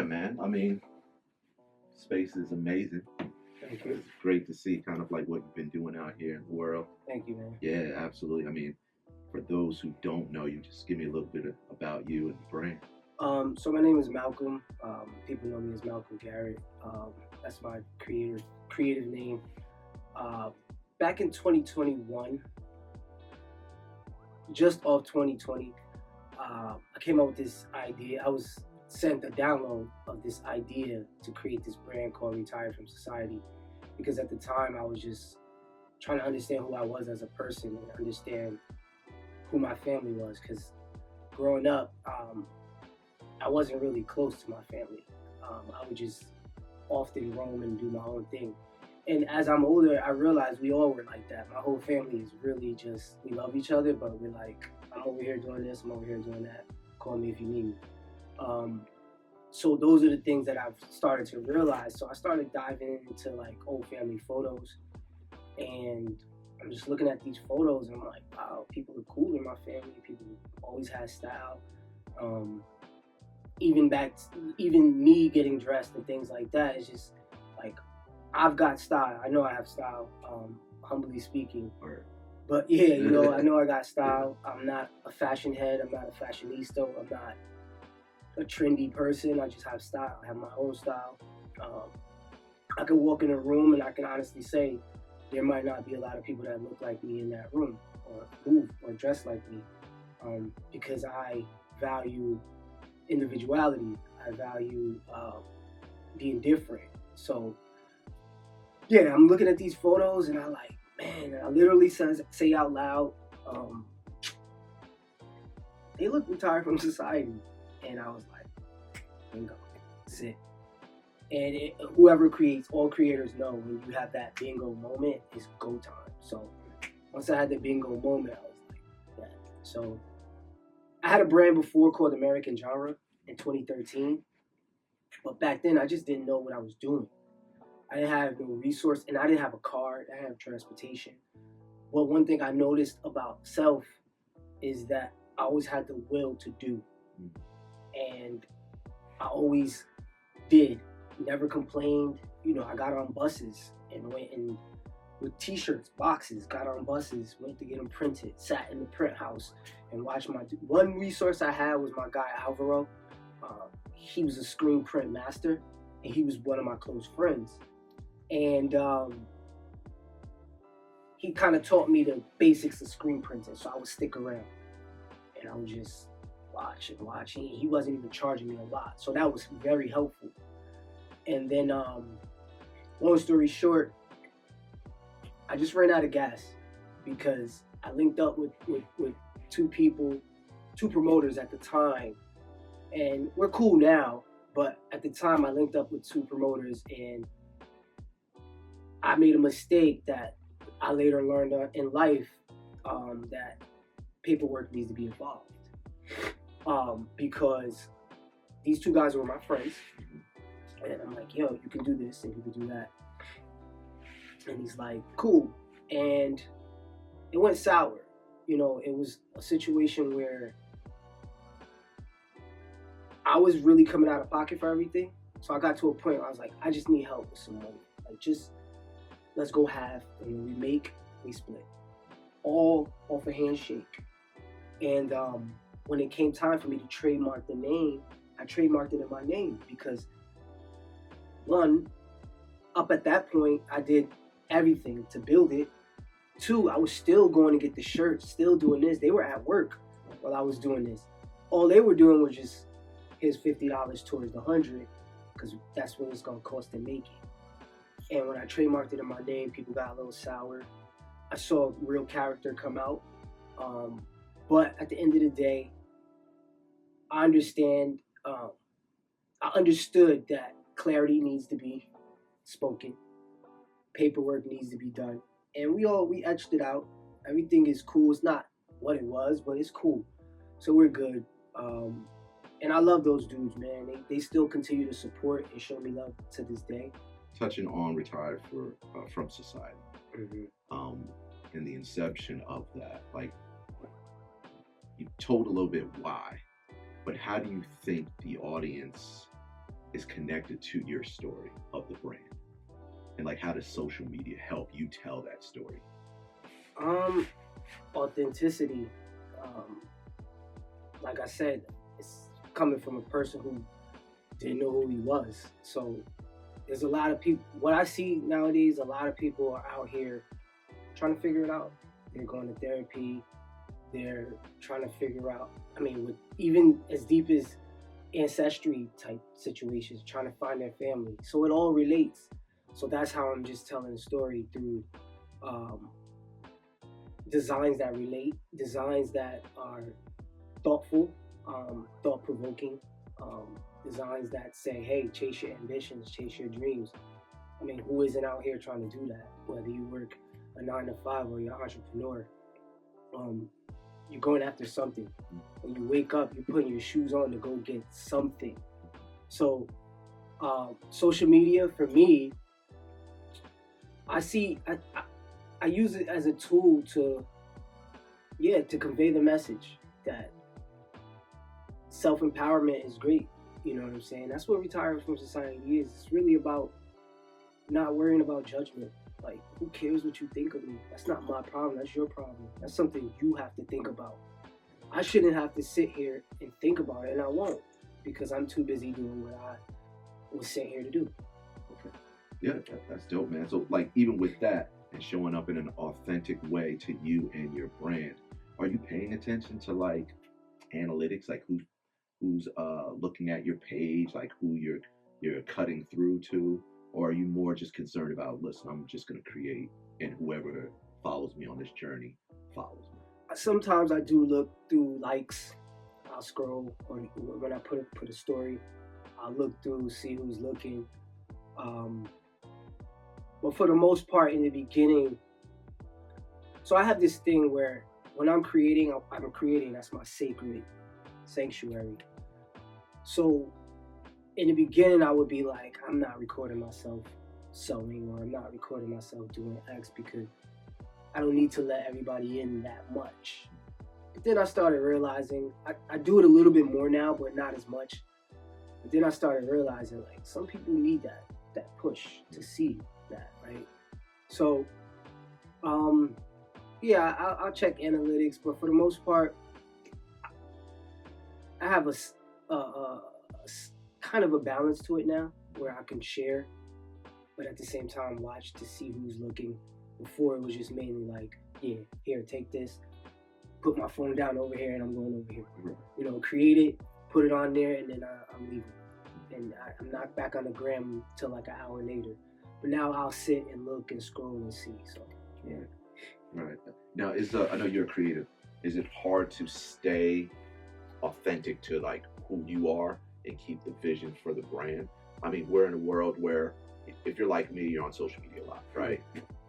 Yeah, man. I mean, space is amazing. Thank you. It's great to see kind of like what you've been doing out here in the world. Thank you, man. Yeah, absolutely. I mean, for those who don't know you, just give me a little bit about you and the brand. So my name is Malcolm. People know me as Malcolm Garret. That's my creative name. Uh, Back in 2021, just off 2020, I came up with this idea. I was sent a download of this idea to create this brand called Retired from Society, because at the time I was just trying to understand who I was as a person and understand who my family was. Because growing up, I wasn't really close to my family. I would just often roam and do my own thing. And as I'm older, I realized we all were like that. My whole family is really just, we love each other, but we're like, I'm over here doing this, I'm over here doing that. Call me if you need me. So those are the things that I've started to realize. So I started diving into like old family photos, and I'm just looking at these photos and I'm like, wow, people are cool in my family. People always had style. Even me getting dressed and things like that is just like, I've got style. I know I have style, humbly speaking. But yeah, I know I got style. I'm not a fashion head. I'm not a fashionista. I'm not a trendy person. I just have style. I have my own style. I can walk in a room and I can honestly say there might not be a lot of people that look like me in that room or move or dress like me, because I value individuality. I value being different. So yeah, I'm looking at these photos and I like, man, I literally say out loud, they look retired from society. And I was like, bingo, that's it. And whoever creates, all creators know when you have that bingo moment, it's go time. So once I had the bingo moment, I was like, man. So I had a brand before called American Genre in 2013. But back then, I just didn't know what I was doing. I didn't have no resource, and I didn't have a car. I didn't have transportation. But one thing I noticed about self is that I always had the will to do. And I always did. Never complained. I got on buses and went and with t-shirts, boxes, got on buses, went to get them printed, sat in the print house and watched one resource I had was my guy Alvaro. He was a screen print master and he was one of my close friends. And he kind of taught me the basics of screen printing, so I would stick around and I would just watch and watch. He wasn't even charging me a lot, so that was very helpful. And then, long story short, I just ran out of gas because I linked up with two people, two promoters at the time, and we're cool now. But at the time, I linked up with two promoters, and I made a mistake that I later learned in life, that paperwork needs to be involved. Because these two guys were my friends, and I'm like, yo, you can do this and you can do that. And he's like, cool. And it went sour. It was a situation where I was really coming out of pocket for everything. So I got to a point where I was like, I just need help with some money. Like, just let's go half, and when we make, we split. All off a handshake. And when it came time for me to trademark the name, I trademarked it in my name because, one, up at that point, I did everything to build it. Two, I was still going to get the shirts, still doing this. They were at work while I was doing this. All they were doing was just, here's $50 towards the 100, because that's what it's going to cost to make it. And when I trademarked it in my name, people got a little sour. I saw real character come out. But at the end of the day, I understood that clarity needs to be spoken. Paperwork needs to be done. And we etched it out. Everything is cool. It's not what it was, but it's cool. So we're good. And I love those dudes, man. They still continue to support and show me love to this day. Touching on Retired from Society, in the inception of that, like, you told a little bit why, but how do you think the audience is connected to your story of the brand? And like, how does social media help you tell that story? Authenticity. Like I said, it's coming from a person who didn't know who he was. So there's a lot of people. What I see nowadays, a lot of people are out here trying to figure it out. They're going to therapy. They're trying to figure out. I mean, with even as deep as ancestry type situations, trying to find their family. So it all relates. So that's how I'm just telling the story through designs that relate, designs that are thoughtful, thought-provoking, designs that say, hey, chase your ambitions, chase your dreams. I mean, who isn't out here trying to do that? Whether you work a 9 to 5 or you're an entrepreneur, you're going after something. When you wake up, you're putting your shoes on to go get something. So social media, for me, I use it as a tool to convey the message that self-empowerment is great. You know what I'm saying? That's what retiring from society is. It's really about not worrying about judgment. Like, who cares what you think of me? That's not my problem. That's your problem. That's something you have to think about. I shouldn't have to sit here and think about it, and I won't, because I'm too busy doing what I was sent here to do. Okay. Yeah, that's dope, man. So, like, even with that and showing up in an authentic way to you and your brand, are you paying attention to, like, analytics, like who's looking at your page, like who you're cutting through to, or are you more just concerned about, listen, I'm just going to create, and whoever follows me on this journey follows me? Sometimes I do look through likes. I'll scroll, or when I put a story, I'll look through, see who's looking. But for the most part, in the beginning, so I have this thing where when I'm creating, that's my sacred sanctuary. So in the beginning, I would be like, I'm not recording myself sewing, or I'm not recording myself doing X, because I don't need to let everybody in that much. But then I started realizing, I do it a little bit more now, but not as much. But then I started realizing, like, some people need that push to see that, right? So, yeah, I'll check analytics, but for the most part, I have a kind of a balance to it now, where I can share, but at the same time watch to see who's looking. Before, it was just mainly like, yeah, here, take this, put my phone down over here, and I'm going over here. You know, create it, put it on there, and then I'm leaving. And I'm not back on the gram till like an hour later. But now I'll sit and look and scroll and see. So, yeah. Right. Now, I know you're creative. Is it hard to stay authentic to, like, who you are and keep the vision for the brand? I mean, we're in a world where, if you're like me, you're on social media a lot, right?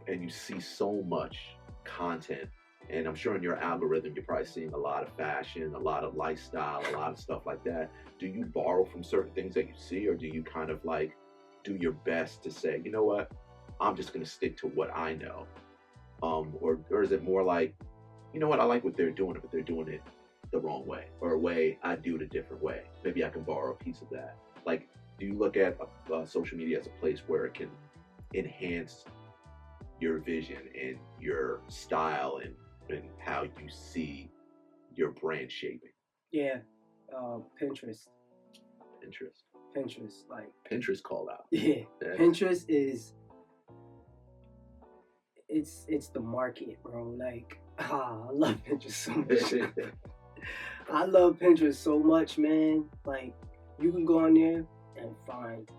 And you see so much content, and I'm sure in your algorithm you're probably seeing a lot of fashion, a lot of lifestyle, a lot of stuff like that. Do you borrow from certain things that you see, or do you kind of like do your best to say, you know what, I'm just going to stick to what I know? Or is it more like, you know what, I like what they're doing, but they're doing it the wrong way, or a way I do it a different way. Maybe I can borrow a piece of that. Like, do you look at social media as a place where it can enhance your vision and your style and how you see your brand shaping? Yeah, Pinterest. Like, Pinterest call out. Yeah. Pinterest is, it's the market, bro. Like, I love Pinterest so much. I love Pinterest so much, man. Like, you can go on there and find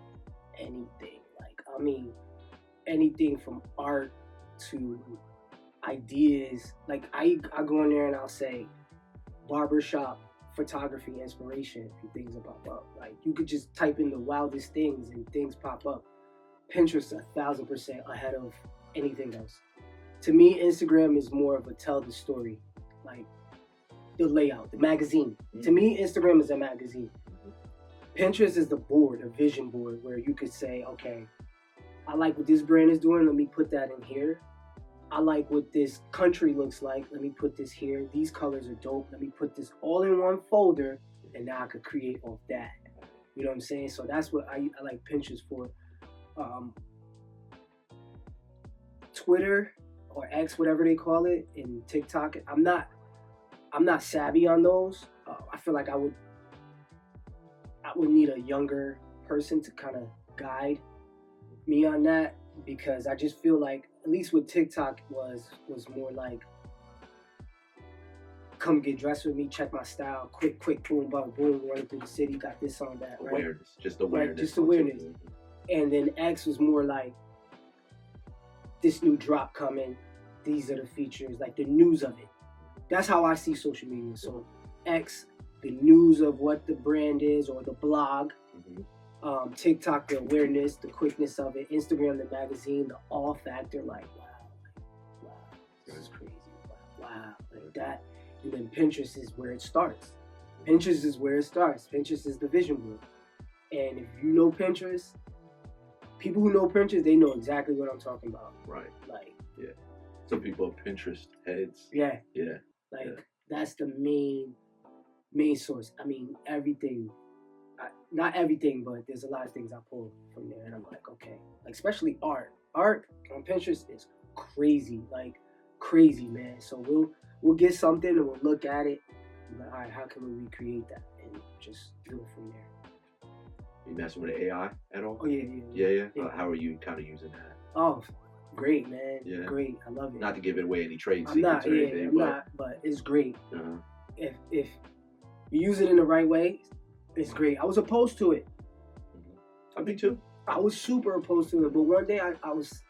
anything. Like, I mean, anything from art to ideas. Like, I go in there and I'll say barbershop photography inspiration, and things will pop up. Like, you could just type in the wildest things and things pop up. Pinterest 1,000% ahead of anything else. To me, Instagram is more of a tell the story, like the layout, the magazine. Mm-hmm. To me, Instagram is a magazine. Mm-hmm. Pinterest is the board, a vision board, where you could say, okay, I like what this brand is doing, let me put that in here. I like what this country looks like, let me put this here. These colors are dope, let me put this all in one folder, and now I could create off that. You know what I'm saying? So that's what I like Pinterest for. Twitter or X, whatever they call it, and TikTok. I'm not savvy on those. I feel like I would need a younger person to kind of guide me on that, because I just feel like, at least with TikTok, was more like, come get dressed with me, check my style, quick, boom, boom, boom, running through the city, got this on that, right? Awareness, just awareness. Right, just awareness. And then X was more like, this new drop coming, these are the features, like the news of it. That's how I see social media. So X, the news of what the brand is or the blog. TikTok, the awareness, the quickness of it. Instagram, the magazine, the awe factor, like, wow, this is crazy, wow, like that. And then Pinterest is where it starts. Pinterest is the vision board. And if you know Pinterest, people who know Pinterest, they know exactly what I'm talking about. Right. Like, yeah. Some people are Pinterest heads. Yeah. Yeah. Like, that's the main source. I mean, everything. Not everything, but there's a lot of things I pull from there, and I'm like, okay. Like, especially art. Art on Pinterest is crazy, like crazy, man. So we'll get something and we'll look at it. And like, all right, how can we recreate that and just do it from there? You messing with AI at all? Oh yeah. How are you kind of using that? Oh, great, man. Yeah. Great. I love it. Not to give it away any trade I'm not, secrets or anything, but it's great. Uh-huh. If you use it in the right way, it's great. I was opposed to it. Me too. I was super opposed to it, but one day I was,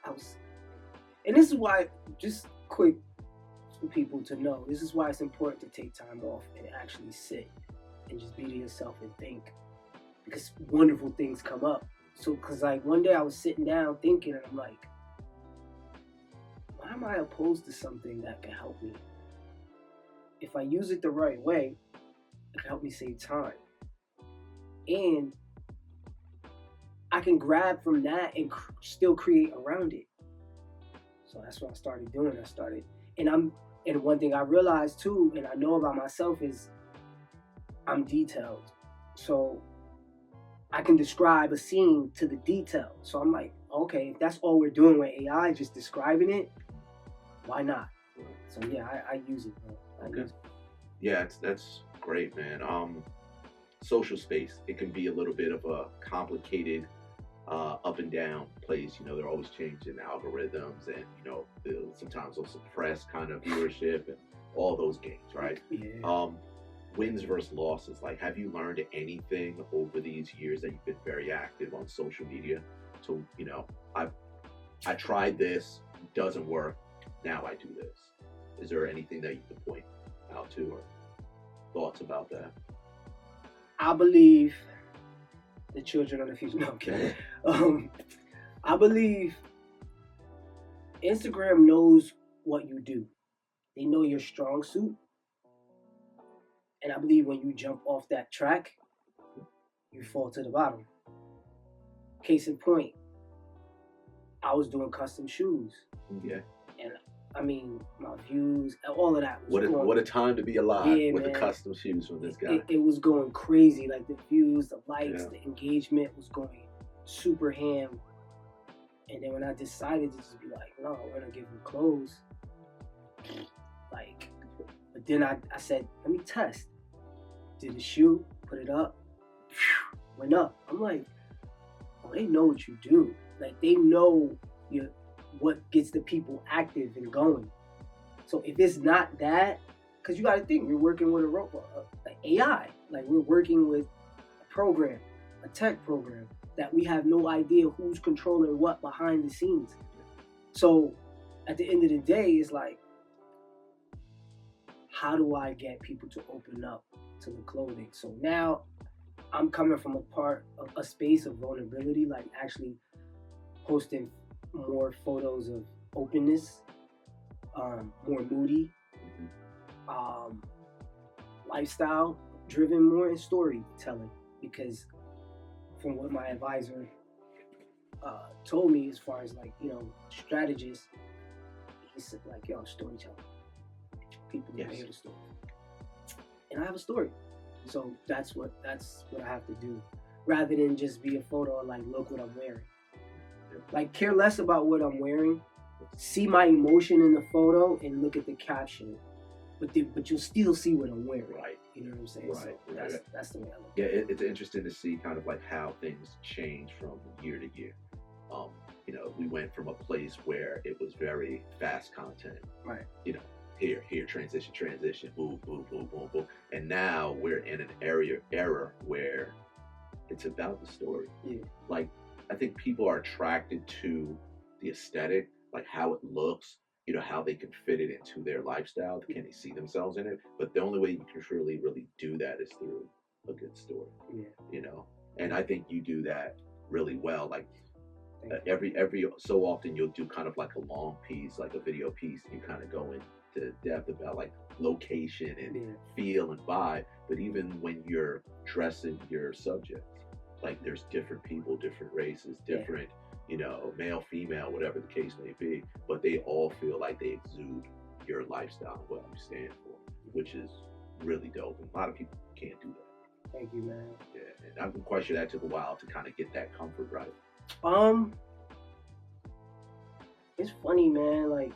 and this is why, just quick for people to know, this is why it's important to take time off and actually sit and just be to yourself and think, because wonderful things come up. So, because like one day I was sitting down thinking, and I'm like, why am I opposed to something that can help me? If I use it the right way, it can help me save time. And I can grab from that and still create around it. So that's what I started doing. And one thing I realized too, and I know about myself, is I'm detailed. So I can describe a scene to the detail. So I'm like, okay, if that's all we're doing with AI, just describing it, why not? So yeah, I use it, bro. Yeah, that's great, man. Social space, it can be a little bit of a complicated up and down place. You know, they're always changing algorithms, and you know, sometimes they'll suppress kind of viewership and all those games, right? Yeah. Wins versus losses. Like, have you learned anything over these years that you've been very active on social media? So, you know, I tried this, doesn't work, now I do this. Is there anything that you can point out to, or thoughts about that? I believe the children of the future. No, okay. I believe Instagram knows what you do. They know your strong suit. And I believe when you jump off that track, you fall to the bottom. Case in point, I was doing custom shoes. Yeah. And I mean, my views, all of that was what a time to be alive, yeah, with man. The custom shoes from this guy. It was going crazy. Like, the views, the likes, the engagement was going super ham. And then when I decided to just be like, no, we're gonna give them clothes. Like, but then I said, let me test. Did the shoe, put it up, went up. I'm like, oh, they know what you do. Like, they know what gets the people active and going. So if it's not that, because you got to think, we're working with a robot, like AI. Like, we're working with a program, a tech program, that we have no idea who's controlling what behind the scenes. So at the end of the day, it's like, how do I get people to open up to the clothing? So now I'm coming from a space of vulnerability, like actually posting more photos of openness, more moody, lifestyle driven, more in storytelling, because from what my advisor told me, as far as like, you know, strategist, he said like, yo, storytelling. People want to hear the story. And I have a story. So that's what I have to do. rather than just be a photo of like, look what I'm wearing. Like, care less about what I'm wearing. See my emotion in the photo and look at the caption, but you'll still see what I'm wearing. Right. You know what I'm saying? Right. So that's the way I look. Yeah, it's interesting to see kind of like how things change from year to year. You know, we went from a place where it was very fast content. Right. You know, here, transition, boom, boom, boom, boom, boom, and now we're in an era where it's about the story. Yeah. Like, I think people are attracted to the aesthetic, like how it looks, you know, how they can fit it into their lifestyle. Can they see themselves in it? But the only way you can really do that is through a good story. Yeah. You know, and I think you do that really well. Like Thank you. every so often you'll do kind of like a long piece, like a video piece, and you kind of go into depth about like location and feel and vibe. But even when you're dressing your subjects, like there's different people, different races, different, you know, male, female, whatever the case may be, but they all feel like they exude your lifestyle and what you stand for, which is really dope. And a lot of people can't do that. Thank you, man. Yeah, and I'm quite sure that took a while to kind of get that comfort right. It's funny, man. Like,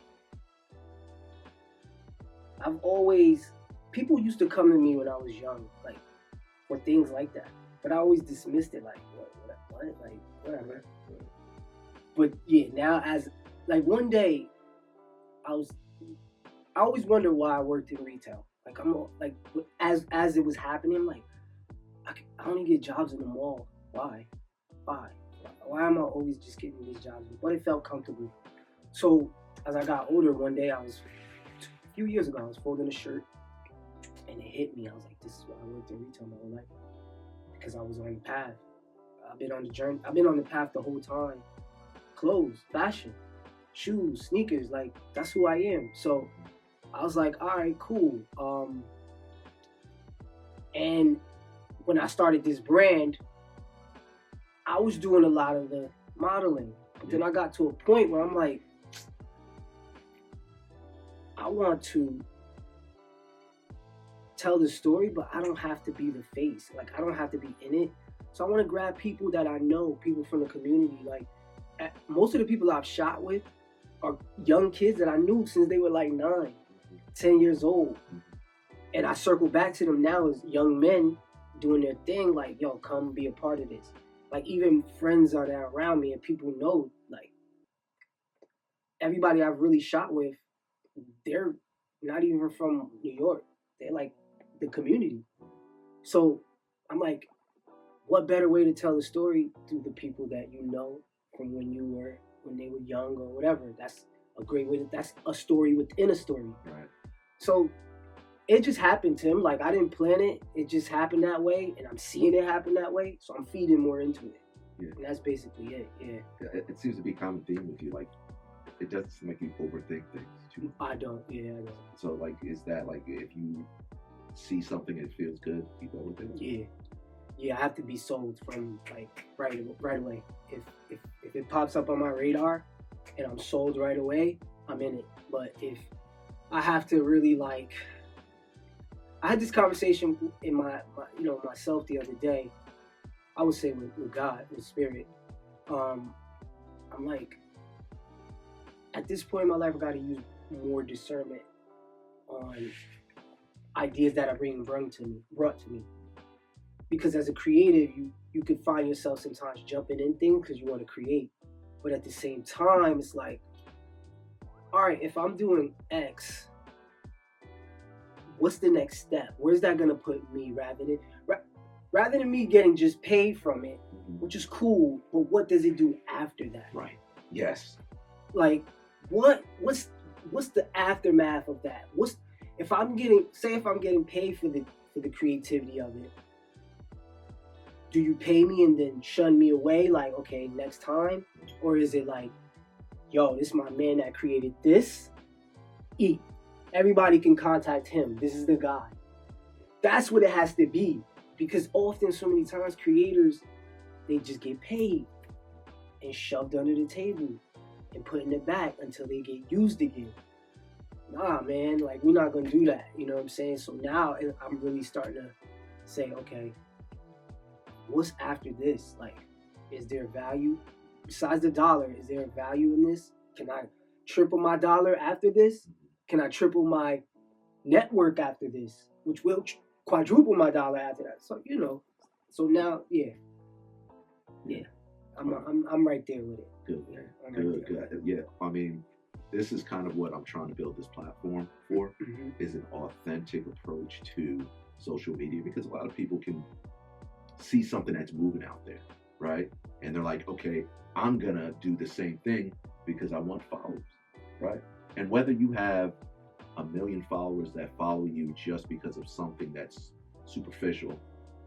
I've always, people used to come to me when I was young, like, for things like that, but I always dismissed it, like, what, like, whatever. But yeah, now as, like, one day, I always wonder why I worked in retail. Like, as it was happening, like, I only get jobs in the mall. Why? Why am I always just getting these jobs? But it felt comfortable. So as I got older, one day a few years ago, I was folding a shirt and it hit me. I was like, this is why I worked in retail my whole life. Because I was on the path. I've been on the journey. I've been on the path the whole time. Clothes, fashion, shoes, sneakers, like that's who I am. So I was like, all right, cool. And when I started this brand, I was doing a lot of the modeling. But then I got to a point where I'm like, I want to tell the story, but I don't have to be the face. Like, I don't have to be in it. So I want to grab people that I know, people from the community. Like, most of the people I've shot with are young kids that I knew since they were like 9, 10 years old. And I circle back to them now as young men doing their thing, like, yo, come be a part of this. Like, even friends are there around me and people know, like, everybody I've really shot with, they're not even from New York. They're like the community. So I'm like, what better way to tell the story through the people that you know from when they were young or whatever. That's a great way. That's a story within a story. Right. So it just happened, Tim. Like, I didn't plan it. It just happened that way, and I'm seeing it happen that way. So I'm feeding more into it. Yeah. And that's basically it. Yeah. It seems to be a common theme with you. Like, it doesn't seem like you overthink things too much. I don't. Yeah, I don't. So, like, is that like if you see something and it feels good, you go with it? Yeah. Yeah, I have to be sold from like right away. If it pops up on my radar and I'm sold right away, I'm in it. But if I have to really like, I had this conversation in my myself the other day. I would say with God, with Spirit. I'm like, at this point in my life, I got to use more discernment on ideas that are being brought to me. Because as a creative, you could find yourself sometimes jumping in things because you want to create. But at the same time, it's like, all right, if I'm doing X, what's the next step? Where's that going to put me rather than me getting just paid from it, which is cool, but what does it do after that? Right. Yes. Like, what's the aftermath of that? If I'm getting paid for the creativity of it, do you pay me and then shun me away? Like, okay, next time? Or is it like, yo, this is my man that created this. Eat. Everybody can contact him. This is the guy. That's what it has to be. Because often, so many times, creators, they just get paid and shoved under the table and put in the back until they get used again. Nah, man, like, we're not going to do that. You know what I'm saying? So now I'm really starting to say, okay, what's after this? Like, is there value besides the dollar? Is there a value in this? Can I triple my dollar after this? Can I triple my network after this, which will quadruple my dollar after that? So so now, yeah, I'm right there with it. Good, man. Good. Yeah, I mean, this is kind of what I'm trying to build this platform for. Is an authentic approach to social media, because a lot of people can see something that's moving out there, right? And they're like, okay, I'm gonna do the same thing because I want followers, right? And whether you have 1 million followers that follow you just because of something that's superficial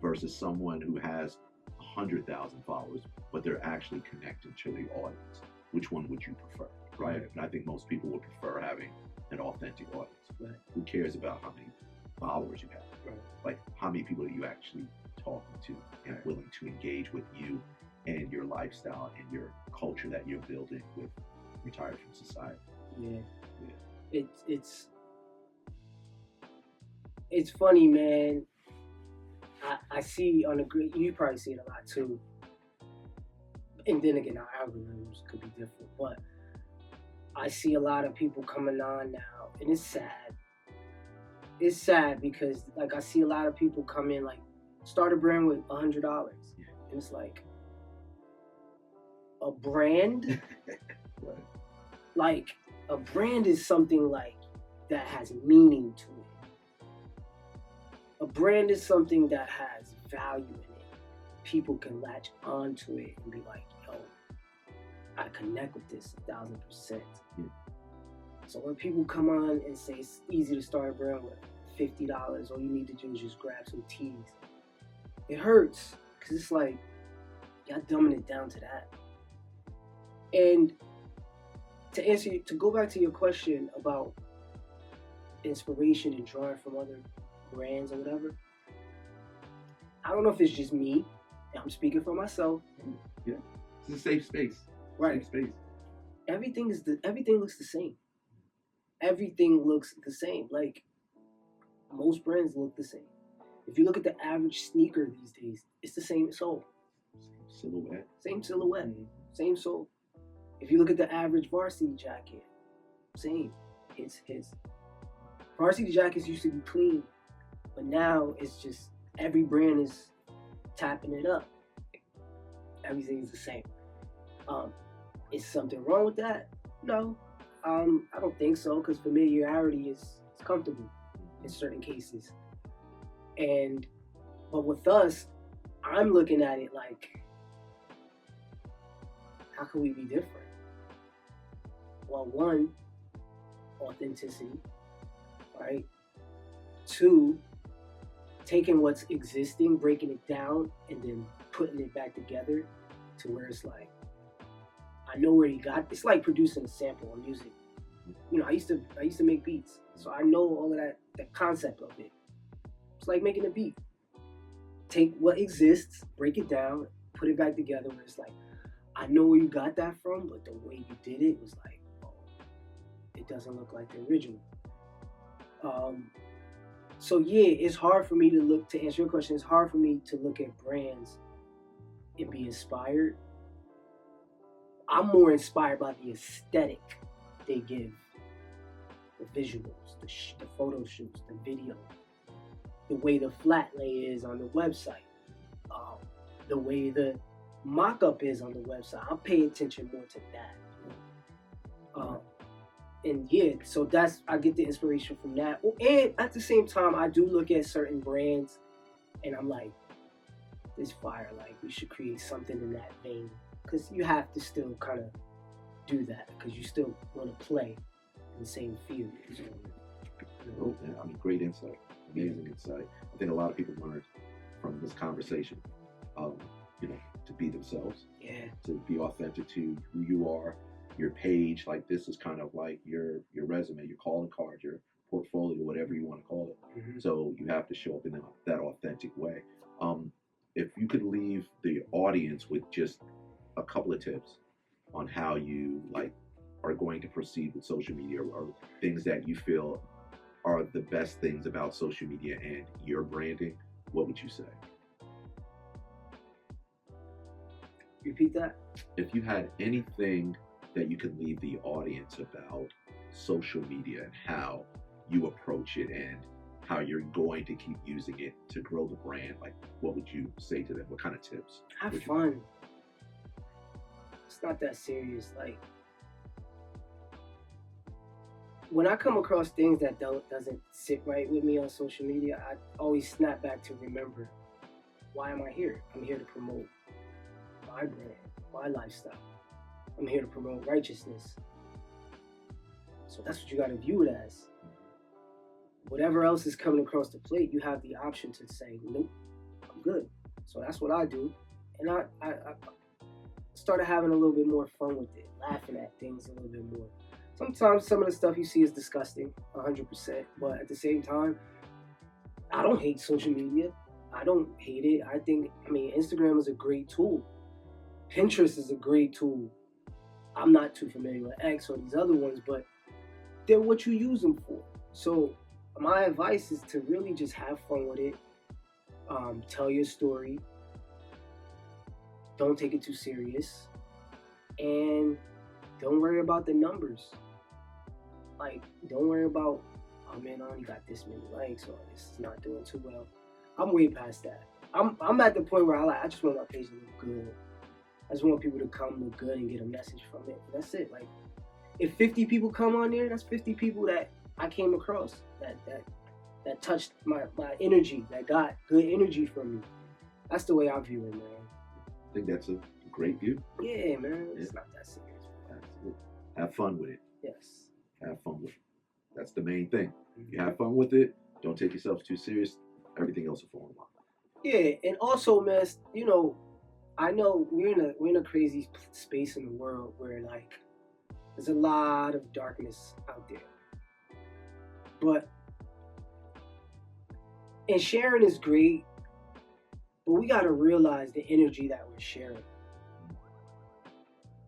versus someone who has 100,000 followers, but they're actually connected to the audience, which one would you prefer, right? And I think most people would prefer having an authentic audience. Right. Who cares about how many followers you have? Right. Like, how many people are you actually talking to and willing to engage with you and your lifestyle and your culture that you're building with Retired from Society? Yeah. It's funny, man. I see on the grid, you probably see it a lot too. And then again, our algorithms could be different, but I see a lot of people coming on now, and it's sad. It's sad because, like, I see a lot of people come in, like, start a brand with $100, and it's like a brand. Right. Like, a brand is something like that has meaning to it. A brand is something that has value in it. People can latch onto it and be like, yo, I connect with this 1,000%. Yeah. So when people come on and say it's easy to start a brand with $50, all you need to do is just grab some teas, it hurts, because it's like, y'all dumbing it down to that. And to go back to your question about inspiration and drawing from other brands or whatever, I don't know if it's just me. I'm speaking for myself. Yeah, it's a safe space. Right. Safe space. Everything looks the same. Everything looks the same. Like, most brands look the same. If you look at the average sneaker these days, it's the same sole. Silhouette. Same silhouette. Same sole. If you look at the average varsity jacket, same. It's varsity jackets used to be clean, but now it's just every brand is tapping it up. Everything's the same. Is something wrong with that? No, I don't think so, because familiarity is comfortable in certain cases. But with us, I'm looking at it like, how can we be different? Well, one, authenticity, right? Two, taking what's existing, breaking it down, and then putting it back together to where it's like, I know where it's like producing a sample of music. I used to make beats, so I know all of that, the concept of it. It's like making a beat. Take what exists, break it down, put it back together where it's like, I know where you got that from, but the way you did it was like, it doesn't look like the original. So yeah, it's hard for me to answer your question, it's hard for me to look at brands and be inspired. I'm more inspired by the aesthetic they give, the visuals, the photo shoots, the video, the way the flat lay is on the website, the way the mock-up is on the website. I'll pay attention more to that. And yeah, so I get the inspiration from that. And at the same time, I do look at certain brands and I'm like, this fire, like, we should create something in that vein. Because you have to still kind of do that, because you still want to play in the same field. So, I mean, great insight, amazing insight. I think a lot of people learned from this conversation, to be themselves, to be authentic to who you are. Your page, like, this is kind of like your resume, your calling card, your portfolio, whatever you want to call it. Mm-hmm. So you have to show up in that authentic way. If you could leave the audience with just a couple of tips on how you are going to proceed with social media, or things that you feel are the best things about social media and your branding, what would you say? Repeat that. If you had anything that you could leave the audience about social media and how you approach it and how you're going to keep using it to grow the brand, like what would you say to them? What kind of tips? Have fun. It's not that serious. Like, when I come across things that doesn't sit right with me on social media, I always snap back to remember, why am I here? I'm here to promote my brand, my lifestyle. I'm here to promote righteousness. So that's what you got to view it as. Whatever else is coming across the plate, you have the option to say, nope, I'm good. So that's what I do. And I started having a little bit more fun with it, laughing at things a little bit more. Sometimes some of the stuff you see is disgusting, 100%. But at the same time, I don't hate social media. I don't hate it. Instagram is a great tool. Pinterest is a great tool. I'm not too familiar with X or these other ones, but they're what you use them for. So my advice is to really just have fun with it. Tell your story. Don't take it too serious. And don't worry about the numbers. Like, don't worry about, oh man, I only got this many likes or it's not doing too well. I'm way past that. I'm at the point where I just want my page to look good. I just want people to come look good and get a message from it. And that's it. Like, if 50 people come on there, that's 50 people that I came across that touched my energy, that got good energy from me. That's the way I view it, man. I think that's a great view. Yeah, man. It's not that serious. Absolutely. Have fun with it. Yes. Have fun with it. That's the main thing. You have fun with it. Don't take yourself too serious. Everything else will fall in line. Yeah, and also, man, you know, I know we're in a crazy space in the world where, like, there's a lot of darkness out there. But, and sharing is great, but we got to realize the energy that we're sharing.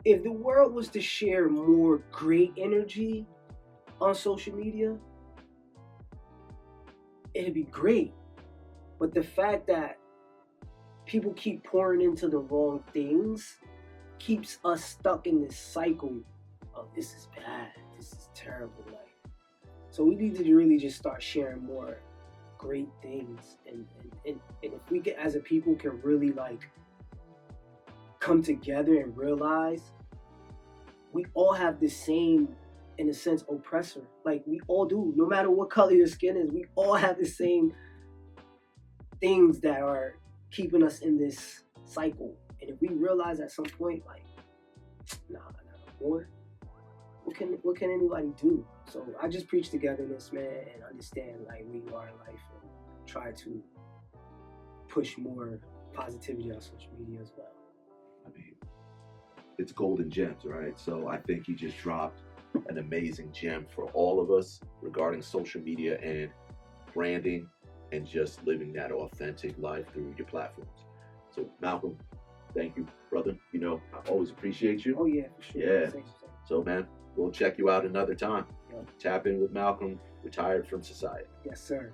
If the world was to share more great energy on social media, it'd be great. But the fact that people keep pouring into the wrong things keeps us stuck in this cycle of this is bad, this is terrible. Like, so we need to really just start sharing more great things, and if we get, as a people, can really like come together and realize we all have the same, in a sense, oppressor. Like, we all do. No matter what color your skin is, we all have the same things that are keeping us in this cycle. And if we realize at some point, like, nah, not more, what can anybody do? So I just preach togetherness, man, and understand like where you are in life, and try to push more positivity on social media as well. I mean, it's golden gems, right? So I think you just dropped an amazing gem for all of us regarding social media and branding and just living that authentic life through your platforms. So Malcolm, thank you, brother. You know, I always appreciate you. Oh yeah, for sure. Yeah. Same. So man, we'll check you out another time. Yep. Tap in with Malcolm, retired from society. Yes, sir.